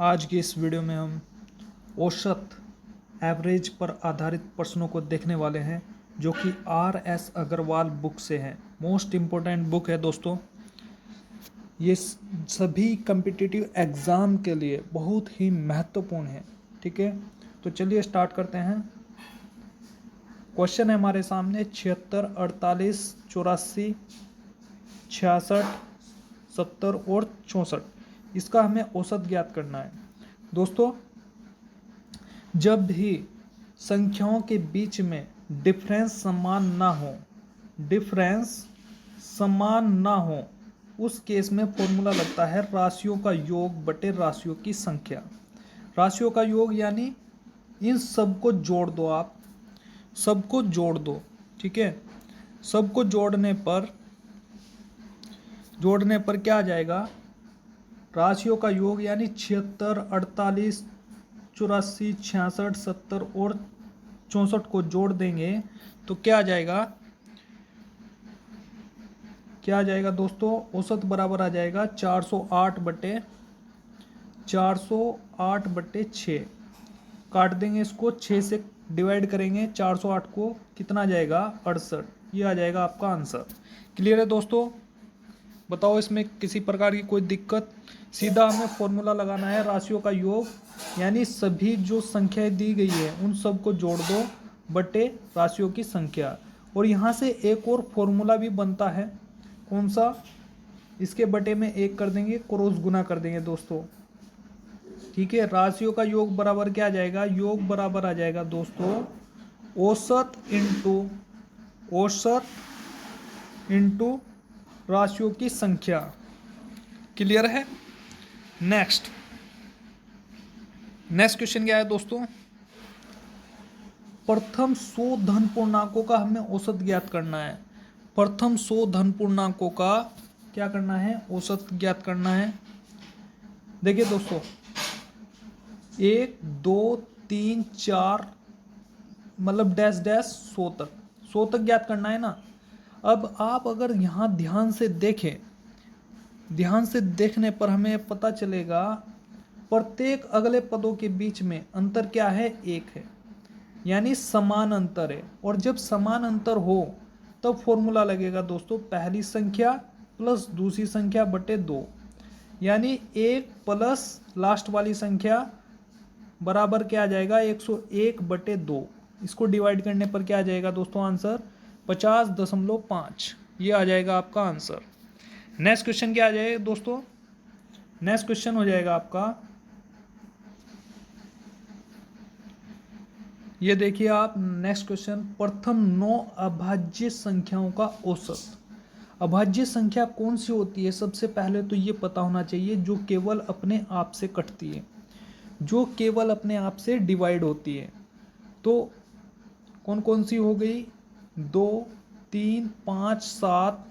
आज की इस वीडियो में हम औसत एवरेज पर आधारित प्रश्नों को देखने वाले हैं, जो कि RS अग्रवाल बुक से है। मोस्ट इम्पोर्टेंट बुक है दोस्तों। ये सभी कम्पिटिटिव एग्ज़ाम के लिए बहुत ही महत्वपूर्ण है। ठीक है, तो चलिए स्टार्ट करते हैं। क्वेश्चन है हमारे सामने 76, 48, 84, 66, 70 और 64। इसका हमें औसत ज्ञात करना है। दोस्तों, जब भी संख्याओं के बीच में डिफरेंस समान ना हो उस केस में फॉर्मूला लगता है राशियों का योग बटे राशियों की संख्या। राशियों का योग यानी इन सबको जोड़ दो, आप सबको जोड़ दो। ठीक है, सबको जोड़ने पर क्या आ जाएगा? राशियों का योग यानी 76, 48, 84, 66, 70 और 64 को जोड़ देंगे तो क्या आ जाएगा दोस्तों? औसत बराबर आ जाएगा 408 बटे 6। काट देंगे इसको, 6 से डिवाइड करेंगे 408 को, कितना आ जाएगा? 68। ये आ जाएगा आपका आंसर। क्लियर है दोस्तों? बताओ, इसमें किसी प्रकार की कोई दिक्कत? सीधा हमें फॉर्मूला लगाना है राशियों का योग, यानी सभी जो संख्याएं दी गई है उन सब को जोड़ दो बटे राशियों की संख्या। और यहाँ से एक और फॉर्मूला भी बनता है। कौन सा? इसके बटे में 1 कर देंगे, क्रॉस गुना कर देंगे दोस्तों। ठीक है, राशियों का योग बराबर क्या आ जाएगा? योग बराबर आ जाएगा दोस्तों औसत इंटू राशियों की संख्या। क्लियर है? नेक्स्ट क्वेश्चन क्या है दोस्तों? प्रथम 100 धन पूर्णांकों का हमें औसत ज्ञात करना है। प्रथम 100 धन पूर्णांकों का क्या करना है? औसत ज्ञात करना है। देखिए दोस्तों, 1, 2, 3, 4 मतलब डैश डैश 100 तक ज्ञात करना है ना। अब आप अगर यहाँ ध्यान से देखें, ध्यान से देखने पर हमें पता चलेगा प्रत्येक अगले पदों के बीच में अंतर क्या है? 1 है, यानी समान अंतर है। और जब समान अंतर हो तब फॉर्मूला लगेगा दोस्तों पहली संख्या प्लस दूसरी संख्या बटे 2, यानी 1 प्लस लास्ट वाली संख्या बराबर क्या आ जाएगा? 101 बटे 2। इसको डिवाइड करने पर क्या आ जाएगा दोस्तों? आंसर 50.5। ये आ जाएगा आपका आंसर। नेक्स्ट क्वेश्चन क्या आ जाएगा दोस्तों? नेक्स्ट क्वेश्चन हो जाएगा आपका, ये देखिए आप, नेक्स्ट क्वेश्चन, प्रथम 9 अभाज्य संख्याओं का औसत। अभाज्य संख्या कौन सी होती है? सबसे पहले तो ये पता होना चाहिए जो केवल अपने आप से कटती है, जो केवल अपने आप से डिवाइड होती है। तो कौन कौन सी हो गई? 2, 3, 5, 7,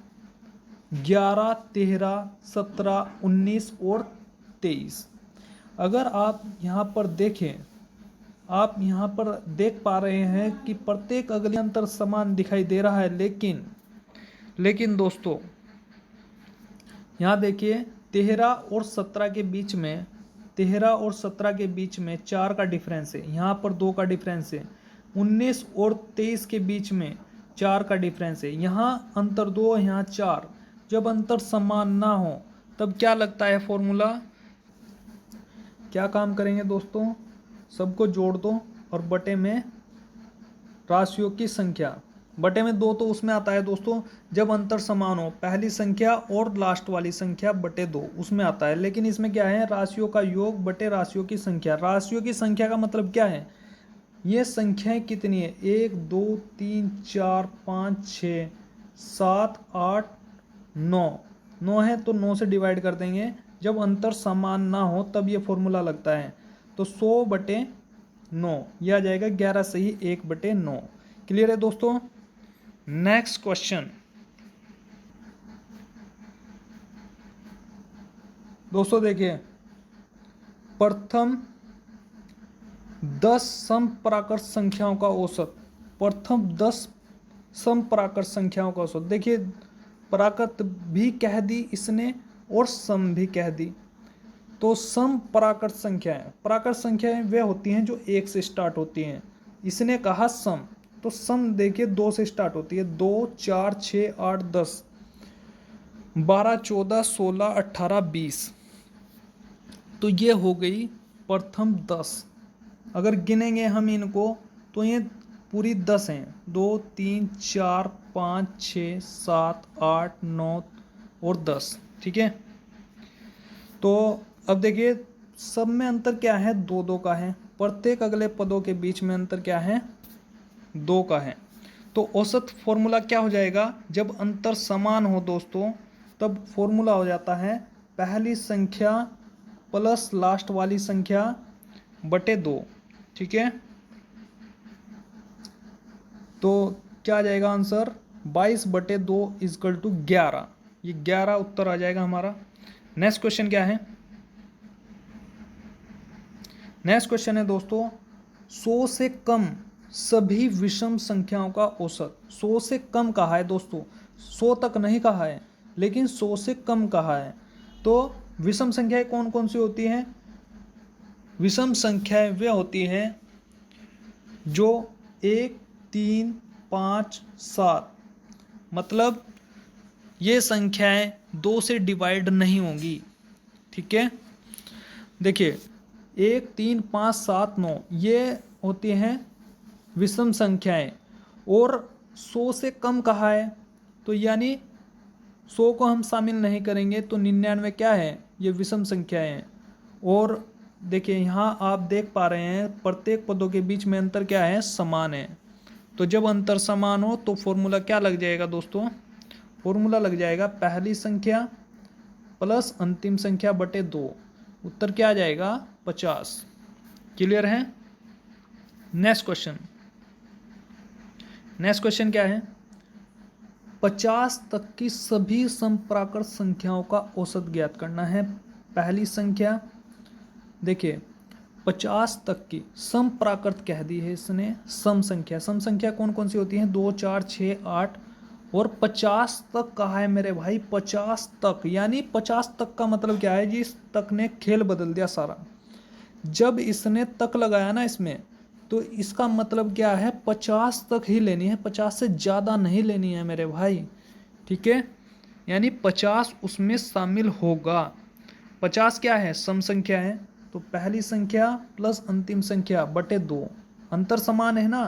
11, 13, 17, 19 और 23। अगर आप यहाँ पर देखें, आप यहाँ पर देख पा रहे हैं कि प्रत्येक अगले अंतर समान दिखाई दे रहा है, लेकिन दोस्तों यहाँ देखिए 13 और 17 के बीच में 4 का डिफरेंस है, यहाँ पर 2 का डिफरेंस है। 19 और 23 के बीच में 4 का डिफरेंस है, यहाँ अंतर 2, यहाँ 4। जब अंतर समान ना हो तब क्या लगता है फॉर्मूला? क्या काम करेंगे दोस्तों? सबको जोड़ दो और बटे में राशियों की संख्या। बटे में 2 तो उसमें आता है दोस्तों जब अंतर समान हो, पहली संख्या और लास्ट वाली संख्या बटे 2 उसमें आता है। लेकिन इसमें क्या है? राशियों का योग बटे राशियों की संख्या। राशियों की संख्या का मतलब क्या है? ये संख्याएं कितनी है? 1, 2, 3, 4, 5, 6, 7, 8, 9 है, तो 9 से डिवाइड कर देंगे। जब अंतर समान ना हो तब ये फॉर्मूला लगता है। तो 100 बटे 9 यह आ जाएगा 11 सही 1 बटे 9। क्लियर है दोस्तों? नेक्स्ट क्वेश्चन दोस्तों देखिए, प्रथम 10 समप्राकृत संख्याओं का औसत। प्रथम 10 समप्राकृत संख्याओं का औसत। देखिए, प्राकृत भी कह दी इसने और सम भी कह दी, तो सम प्राकृत संख्याएं, प्राकृत संख्याएं वे होती हैं जो 1 से स्टार्ट होती हैं। इसने कहा सम, तो सम देखिए 2 से स्टार्ट होती है। 2 4 6 8 10 12 14 16 18 20। तो ये हो गई प्रथम 10। अगर गिनेंगे हम इनको तो ये पूरी 10 हैं। 2 3 4 5 6 7 8 9 और 10। ठीक है, तो अब देखिए सब में अंतर क्या है, 2 2 का है। प्रत्येक अगले पदों के बीच में अंतर क्या है, 2 का है। तो औसत फॉर्मूला क्या हो जाएगा, जब अंतर समान हो दोस्तों तब फॉर्मूला हो जाता है पहली संख्या प्लस लास्ट वाली संख्या बटे 2। ठीक है, तो क्या आ जाएगा आंसर, 22 बटे 2 इजकल टू 11। ये 11 उत्तर आ जाएगा हमारा। नेक्स्ट क्वेश्चन क्या है, नेक्स्ट क्वेश्चन है दोस्तों 100 से कम सभी विषम संख्याओं का औसत। 100 से कम कहा है दोस्तों, 100 तक नहीं कहा है, लेकिन 100 से कम कहा है। तो विषम संख्याएं कौन कौन सी होती हैं, विषम संख्याएं वे होती हैं जो 1 3 5 7, मतलब ये संख्याएं 2 से डिवाइड नहीं होंगी। ठीक है, देखिए 1 3 5 7 9 ये होती हैं विषम संख्याएं, और 100 से कम कहा है तो यानी 100 को हम शामिल नहीं करेंगे, तो 99 क्या है, ये विषम संख्याएं हैं। और देखिए यहाँ आप देख पा रहे हैं प्रत्येक पदों के बीच में अंतर क्या है, समान है। तो जब अंतर समान हो तो फॉर्मूला क्या लग जाएगा दोस्तों, फॉर्मूला लग जाएगा पहली संख्या प्लस अंतिम संख्या बटे 2। उत्तर क्या आ जाएगा, 50। क्लियर है। नेक्स्ट क्वेश्चन, नेक्स्ट क्वेश्चन क्या है, 50 तक की सभी समप्राकृत संख्याओं का औसत ज्ञात करना है। पहली संख्या देखिए 50 तक की समप्राकृत कह दी है इसने, सम संख्या। सम संख्या कौन कौन सी होती हैं, 2 4 6 8 और 50 तक कहा है मेरे भाई। 50 तक यानी 50 तक का मतलब क्या है जी, इस तक ने खेल बदल दिया सारा। जब इसने तक लगाया ना इसमें, तो इसका मतलब क्या है, 50 तक ही लेनी है, 50 से ज़्यादा नहीं लेनी है मेरे भाई। ठीक है, यानी 50 उसमें शामिल होगा। 50 क्या है, सम संख्या है, तो पहली संख्या प्लस अंतिम संख्या बटे 2। अंतर समान है ना,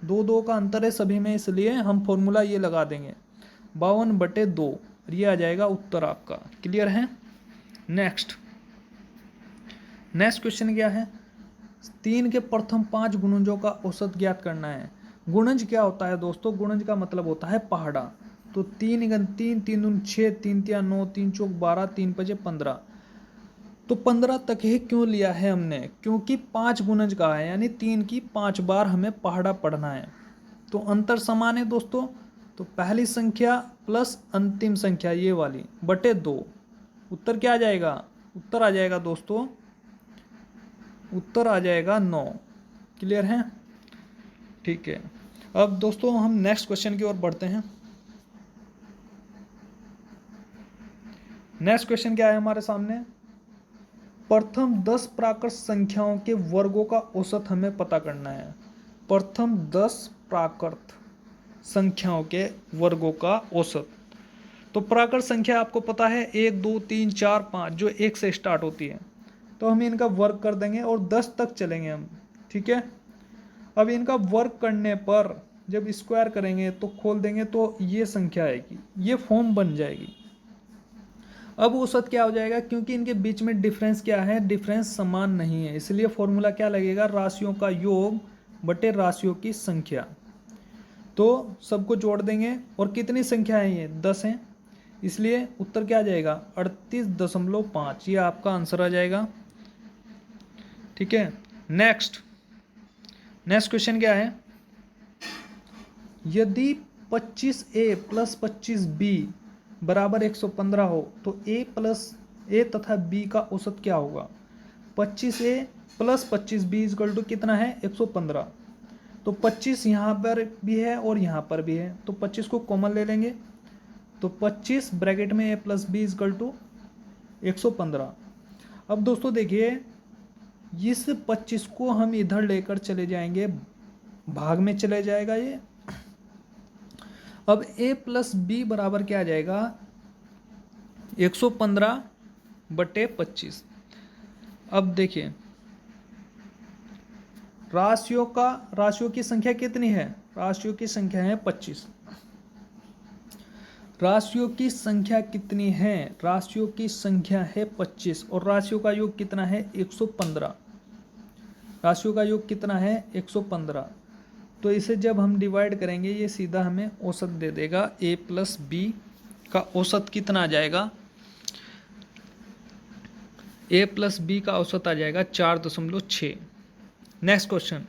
2 2 का अंतर है सभी में, इसलिए हम फॉर्मूला ये लगा देंगे 52 बटे 2। ये आ जाएगा उत्तर आपका। क्लियर है। नेक्स्ट, नेक्स्ट क्वेश्चन क्या है, 3 के प्रथम 5 गुणजों का औसत ज्ञात करना है। गुणज क्या होता है दोस्तों, गुणज का मतलब होता है पहाड़ा। तो 3 × 3 3 दूनी 6 3 3 9 3 चौक 12 3 5 15। तो 15 तक ही क्यों लिया है हमने, क्योंकि 5 गुणज का है, यानी 3 की 5 बार हमें पहाड़ा पढ़ना है। तो अंतर समान है दोस्तों, तो पहली संख्या प्लस अंतिम संख्या ये वाली बटे 2। उत्तर क्या आ जाएगा, उत्तर आ जाएगा दोस्तों, उत्तर आ जाएगा 9। क्लियर है। ठीक है, अब दोस्तों हम नेक्स्ट क्वेश्चन की ओर बढ़ते हैं। नेक्स्ट क्वेश्चन क्या है हमारे सामने, प्रथम 10 प्राकृत संख्याओं के वर्गों का औसत हमें पता करना है। प्रथम 10 प्राकृत संख्याओं के वर्गों का औसत। तो प्राकृत संख्या आपको पता है 1 2 3 4 5 जो 1 से स्टार्ट होती है, तो हम इनका वर्ग कर देंगे और 10 तक चलेंगे हम। ठीक है, अब इनका वर्ग करने पर जब स्क्वायर करेंगे तो खोल देंगे तो ये संख्या आएगी, ये फॉर्म बन जाएगी। अब औसत क्या हो जाएगा, क्योंकि इनके बीच में डिफरेंस क्या है, डिफरेंस समान नहीं है, इसलिए फॉर्मूला क्या लगेगा, राशियों का योग बटे राशियों की संख्या। तो सबको जोड़ देंगे और कितनी संख्या है ये, 10 हैं, इसलिए उत्तर क्या आ जाएगा 38.5। ये आपका आंसर आ जाएगा। ठीक है, नेक्स्ट, नेक्स्ट क्वेश्चन क्या है, यदि 25a प्लस 25b बराबर 115 हो तो a प्लस a तथा b का औसत क्या होगा। 25a plus 25b equal to कितना है, 115। तो 25 यहाँ पर भी है और यहाँ पर भी है, तो 25 को कॉमन ले लेंगे, तो 25 ब्रैकेट में a plus b equal to 115। अब दोस्तों देखिए, इस 25 को हम इधर लेकर चले जाएंगे, भाग में चले जाएगा ये। अब a प्लस बी बराबर क्या आ जाएगा, 115/25। अब देखिए राशियों की संख्या कितनी है, राशियों की संख्या है 25। राशियों की संख्या कितनी है, राशियों की संख्या है 25 और राशियों का योग कितना है 115। राशियों का योग कितना है 115। तो इसे जब हम डिवाइड करेंगे ये सीधा हमें औसत दे देगा। a प्लस बी का औसत कितना आ जाएगा, a प्लस बी का औसत आ जाएगा 4.6। नेक्स्ट क्वेश्चन,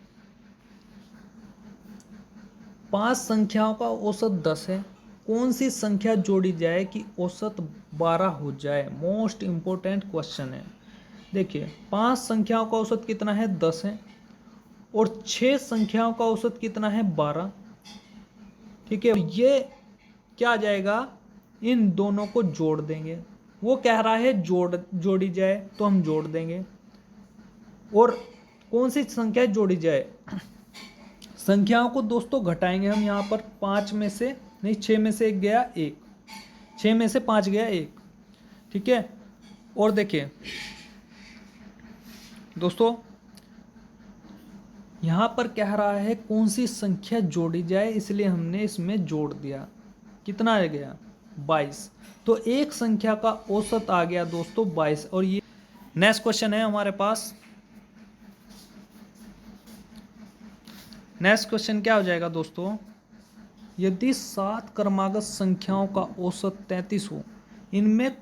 5 संख्याओं का औसत 10 है, कौन सी संख्या जोड़ी जाए कि औसत 12 हो जाए। मोस्ट इंपोर्टेंट क्वेश्चन है। देखिए 5 संख्याओं का औसत कितना है 10 है और 6 संख्याओं का औसत कितना है 12। ठीक है, ये क्या आ जाएगा, इन दोनों को जोड़ देंगे। वो कह रहा है जोड़ी जाए तो हम जोड़ देंगे। और कौन सी संख्या जोड़ी जाए, संख्याओं को दोस्तों घटाएंगे हम यहाँ पर। 5 में से नहीं, 6 में से 1 गया 1, 6 में से 5 गया 1। ठीक है, और देखिए दोस्तों यहाँ पर कह रहा है कौन सी संख्या जोड़ी जाए, इसलिए हमने इसमें जोड़ दिया। कितना आ गया 22। तो एक संख्या का औसत आ गया दोस्तों 22। और ये नेक्स्ट क्वेश्चन है हमारे पास। नेक्स्ट क्वेश्चन क्या हो जाएगा दोस्तों, यदि 7 क्रमागत संख्याओं का औसत 33 हो, इनमें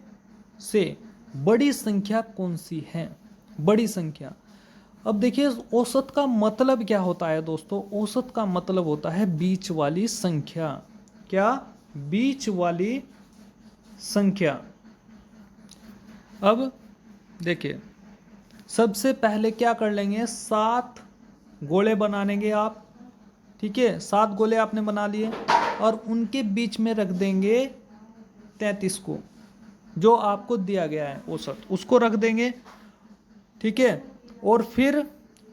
से बड़ी संख्या कौन सी है। बड़ी संख्या, अब देखिए औसत का मतलब क्या होता है दोस्तों, औसत का मतलब होता है बीच वाली संख्या। क्या, बीच वाली संख्या। अब देखिए सबसे पहले क्या कर लेंगे, 7 गोले बना लेंगे आप। ठीक है, 7 गोले आपने बना लिए और उनके बीच में रख देंगे 33 को, जो आपको दिया गया है औसत, उसको रख देंगे। ठीक है, और फिर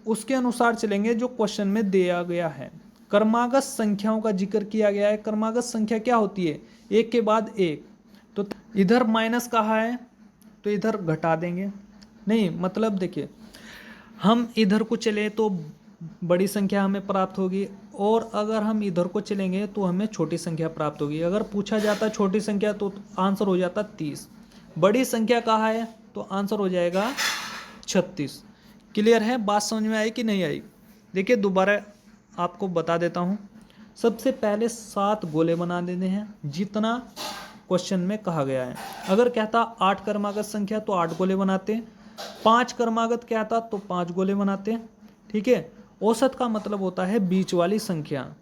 उसके अनुसार चलेंगे जो क्वेश्चन में दिया गया है। क्रमागत संख्याओं का जिक्र किया गया है। क्रमागत संख्या क्या होती है, एक के बाद एक। तो इधर माइनस कहा है तो इधर घटा देंगे। नहीं मतलब देखिए, हम इधर को चले तो बड़ी संख्या हमें प्राप्त होगी, और अगर हम इधर को चलेंगे तो हमें छोटी संख्या प्राप्त होगी। अगर पूछा जाता छोटी संख्या तो आंसर हो जाता 30। बड़ी संख्या कहा है तो आंसर हो जाएगा 36। क्लियर है, बात समझ में आई कि नहीं आई। देखिए दोबारा आपको बता देता हूँ। सबसे पहले 7 गोले बना देने हैं जितना क्वेश्चन में कहा गया है। अगर कहता 8 क्रमागत संख्या तो 8 गोले बनाते, 5 क्रमागत कहता तो 5 गोले बनाते। ठीक है, औसत का मतलब होता है बीच वाली संख्या।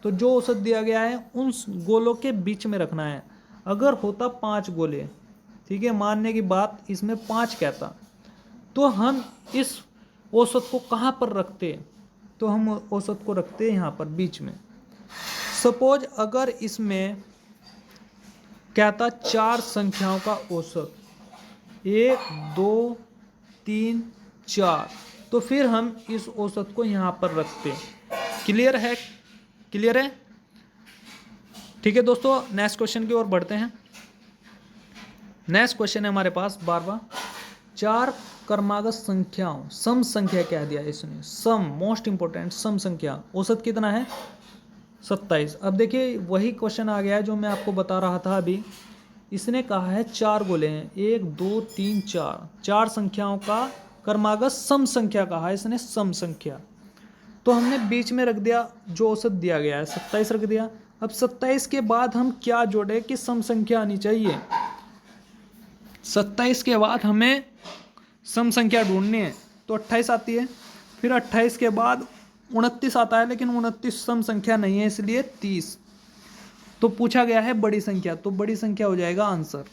तो जो औसत दिया गया है उन गोलों के बीच में रखना है। अगर होता 5 गोले, ठीक है, मानने की बात इसमें 5 कहता, तो हम इस औसत को कहाँ पर रखते, तो हम औसत को रखते यहाँ पर बीच में। सपोज अगर इसमें कहता 4 संख्याओं का औसत, 1 2 3 4, तो फिर हम इस औसत को यहाँ पर रखते। क्लियर है, क्लियर है। ठीक है दोस्तों, नेक्स्ट क्वेश्चन की ओर बढ़ते हैं। नेक्स्ट क्वेश्चन है हमारे पास 12वां। 4 क्रमागत संख्याओं, सम संख्या कह दिया इसने, सम, मोस्ट इंपोर्टेंट, सम संख्या औसत कितना है 27। अब देखिए वही क्वेश्चन आ गया है जो मैं आपको बता रहा था अभी। इसने कहा है 4 गोले हैं, 1 2 3 4, 4 संख्याओं का क्रमागत सम संख्या कहा है इसने, सम संख्या। तो हमने बीच में रख दिया जो औसत दिया गया है 27 रख दिया। अब 27 के बाद हम क्या जोड़े कि सम संख्या आनी चाहिए। 27 के बाद हमें सम संख्या ढूंढनी है तो 28 आती है। फिर 28 के बाद 29 आता है, लेकिन 29 सम संख्या नहीं है इसलिए 30। तो पूछा गया है बड़ी संख्या, तो बड़ी संख्या हो जाएगा आंसर।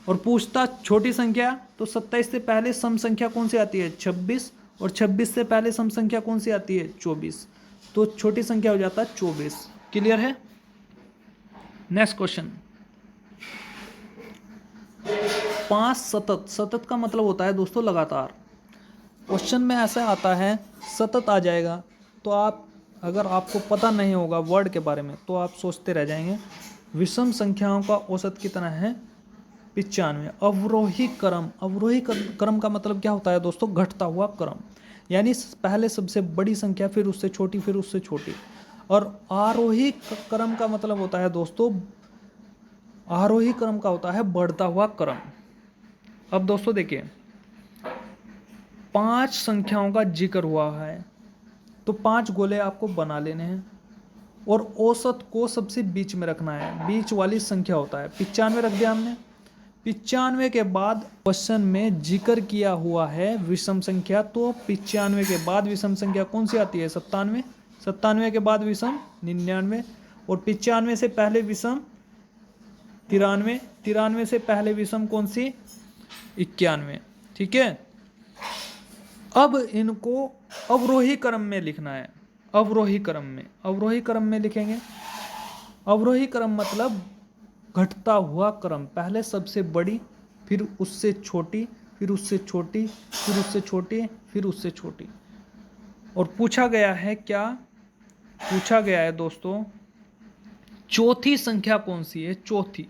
और पूछता छोटी संख्या, तो 27 से पहले सम संख्या कौन सी आती है 26, और 26 से पहले सम संख्या कौन सी आती है 24। तो छोटी संख्या हो जाता है 24। क्लियर है। नेक्स्ट क्वेश्चन, 5 सतत, सतत का मतलब होता है दोस्तों लगातार। क्वेश्चन में ऐसा आता है सतत आ जाएगा, तो आप अगर आपको पता नहीं होगा वर्ड के बारे में तो आप सोचते रह जाएंगे। विषम संख्याओं का औसत कितना है? 95। अवरोही क्रम, अवरोही क्रम का मतलब क्या होता है दोस्तों? घटता हुआ क्रम, यानी पहले सबसे बड़ी संख्या, फिर उससे छोटी, फिर उससे छोटी। और आरोही क्रम का मतलब होता है दोस्तों, आरोही क्रम का होता है बढ़ता हुआ क्रम। अब दोस्तों देखिए 5 संख्याओं का जिक्र हुआ है, तो 5 गोले आपको बना लेने हैं और औसत को सबसे बीच में रखना है, बीच वाली संख्या होता है। 95 रख दिया हमने। 95 के बाद क्वेश्चन में जिक्र किया हुआ है विषम संख्या, तो 95 के बाद विषम संख्या कौन सी आती है? 97। 97 के बाद विषम 99, और 95 से पहले विषम 93, 93 से पहले विषम कौन सी? 91। ठीक है, अब इनको अवरोही क्रम में लिखना है। अवरोही क्रम में, अवरोही क्रम में लिखेंगे। अवरोही क्रम मतलब घटता हुआ क्रम, पहले सबसे बड़ी, फिर उससे छोटी, फिर उससे छोटी, फिर उससे छोटी, फिर उससे छोटी। और पूछा गया है क्या? पूछा गया है दोस्तों चौथी संख्या कौन सी है? चौथी,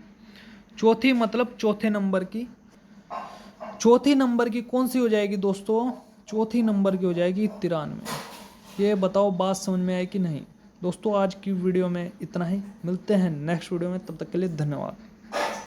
चौथी मतलब चौथे नंबर की। चौथी नंबर की कौन सी हो जाएगी दोस्तों? चौथी नंबर की हो जाएगी 93। ये बताओ बात समझ में आई कि नहीं? दोस्तों आज की वीडियो में इतना ही, मिलते हैं नेक्स्ट वीडियो में, तब तक के लिए धन्यवाद।